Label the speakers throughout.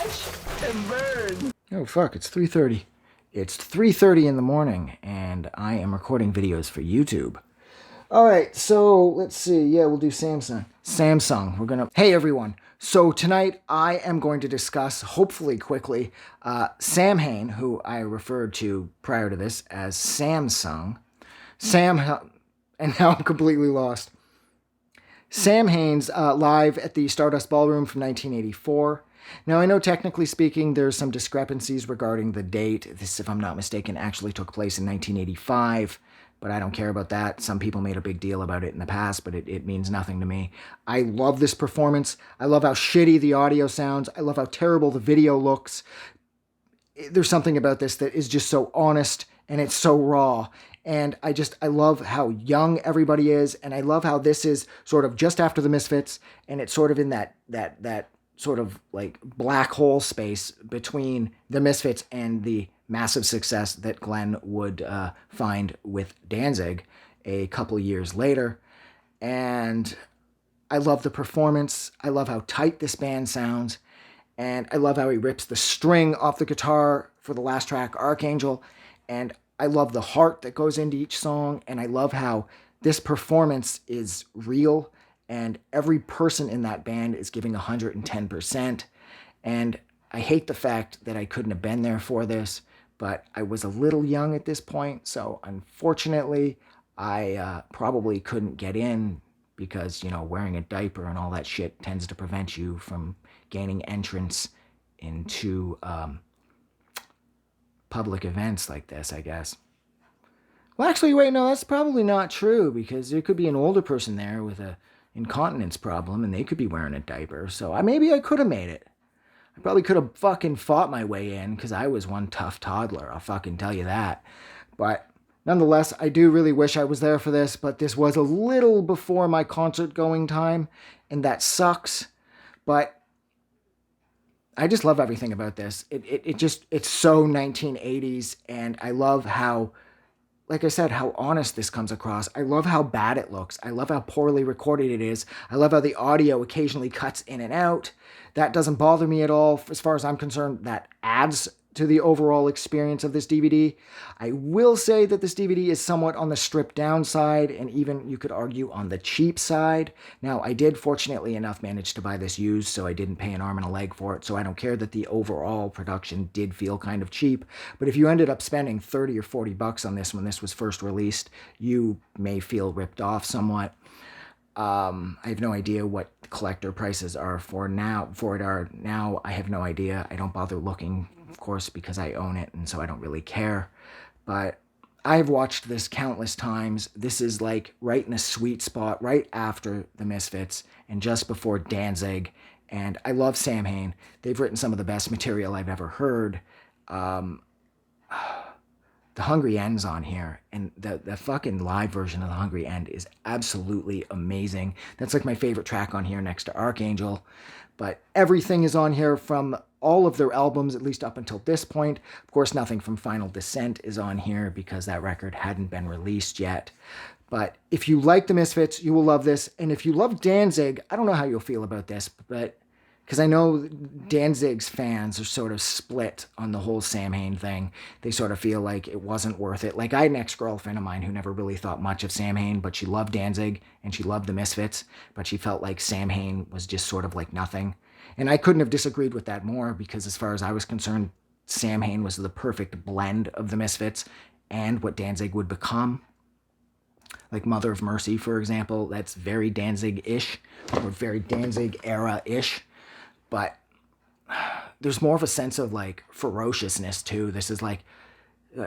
Speaker 1: watch and burn.
Speaker 2: Oh, fuck, it's 3:30. It's 3:30 in the morning, and I am recording videos for YouTube. All right, so let's see. Yeah, we'll do Samsung. Hey, everyone. So tonight I am going to discuss, hopefully quickly, Samhain, who I referred to prior to this as Samsung. And now I'm completely lost. Samhain's live at the Stardust Ballroom from 1984. Now, I know technically speaking, there's some discrepancies regarding the date. This, if I'm not mistaken, actually took place in 1985, but I don't care about that. Some people made a big deal about it in the past, but it means nothing to me. I love this performance. I love how shitty the audio sounds. I love how terrible the video looks. There's something about this that is just so honest, and it's so raw. And I love how young everybody is, and I love how this is sort of just after the Misfits, and it's sort of in that sort of like black hole space between the Misfits and the massive success that Glenn would find with Danzig a couple years later. And I love the performance. I love how tight this band sounds. And I love how he rips the string off the guitar for the last track, Archangel. And I love the heart that goes into each song. And I love how this performance is real. And every person in that band is giving 110%. And I hate the fact that I couldn't have been there for this, but I was a little young at this point. So unfortunately, I probably couldn't get in because, you know, wearing a diaper and all that shit tends to prevent you from gaining entrance into public events like this, I guess. Well, actually, wait, no, that's probably not true because there could be an older person there with a incontinence problem and they could be wearing a diaper. So maybe I could have made it. I probably could have fucking fought my way in because I was one tough toddler. I'll fucking tell you that. But nonetheless, I do really wish I was there for this, but this was a little before my concert going time, and that sucks. But I just love everything about this. It's so 1980s, and I love how, like I said, how honest this comes across. I love how bad it looks. I love how poorly recorded it is. I love how the audio occasionally cuts in and out. That doesn't bother me at all. As far as I'm concerned, that adds to the overall experience of this DVD. I will say that this DVD is somewhat on the stripped down side, and even you could argue on the cheap side. Now, I did fortunately enough manage to buy this used, so I didn't pay an arm and a leg for it, so I don't care that the overall production did feel kind of cheap. But if you ended up spending 30 or 40 bucks on this when this was first released, you may feel ripped off somewhat. I have no idea what the collector prices are for now. I have no idea. I don't bother looking, of course, because I own it, and so I don't really care. But I've watched this countless times. This is like right in a sweet spot, right after the Misfits and just before Danzig. And I love Samhain. They've written some of the best material I've ever heard. The Hungry End's on here, and the fucking live version of The Hungry End is absolutely amazing. That's like my favorite track on here next to Archangel. But everything is on here from all of their albums, at least up until this point. Of course, nothing from Final Descent is on here because that record hadn't been released yet. But if you like the Misfits, you will love this. And if you love Danzig, I don't know how you'll feel about this, but because I know Danzig's fans are sort of split on the whole Samhain thing. They sort of feel like it wasn't worth it. Like, I had an ex-girlfriend of mine who never really thought much of Samhain, but she loved Danzig and she loved the Misfits, but she felt like Samhain was just sort of like nothing. And I couldn't have disagreed with that more because as far as I was concerned, Samhain was the perfect blend of the Misfits and what Danzig would become. Like Mother of Mercy, for example, that's very Danzig-ish or very Danzig era-ish. But there's more of a sense of like ferociousness too. This is like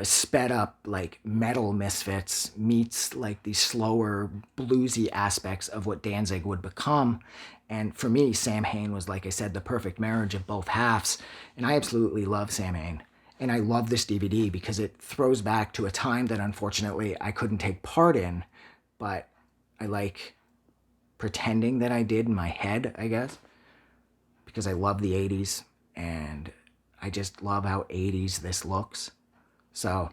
Speaker 2: sped up like metal Misfits meets like the slower bluesy aspects of what Danzig would become. And for me, Samhain was, like I said, the perfect marriage of both halves. And I absolutely love Samhain. And I love this DVD because it throws back to a time that unfortunately I couldn't take part in, but I like pretending that I did in my head, I guess. Because I love the 80s, and I just love how 80s this looks. So,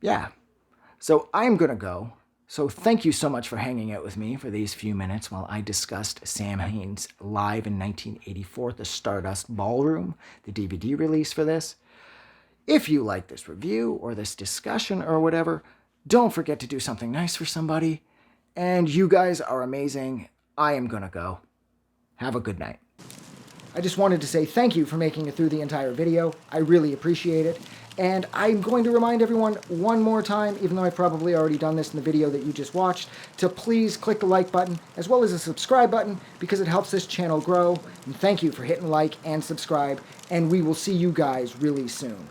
Speaker 2: yeah. So I'm going to go So thank you so much for hanging out with me for these few minutes while I discussed Samhain's live in 1984, the Stardust Ballroom, the DVD release for this. If you like this review or this discussion or whatever, don't forget to do something nice for somebody. And you guys are amazing. I am gonna go. Have a good night. I just wanted to say thank you for making it through the entire video. I really appreciate it. And I'm going to remind everyone one more time, even though I've probably already done this in the video that you just watched, to please click the like button as well as the subscribe button because it helps this channel grow. And thank you for hitting like and subscribe. And we will see you guys really soon.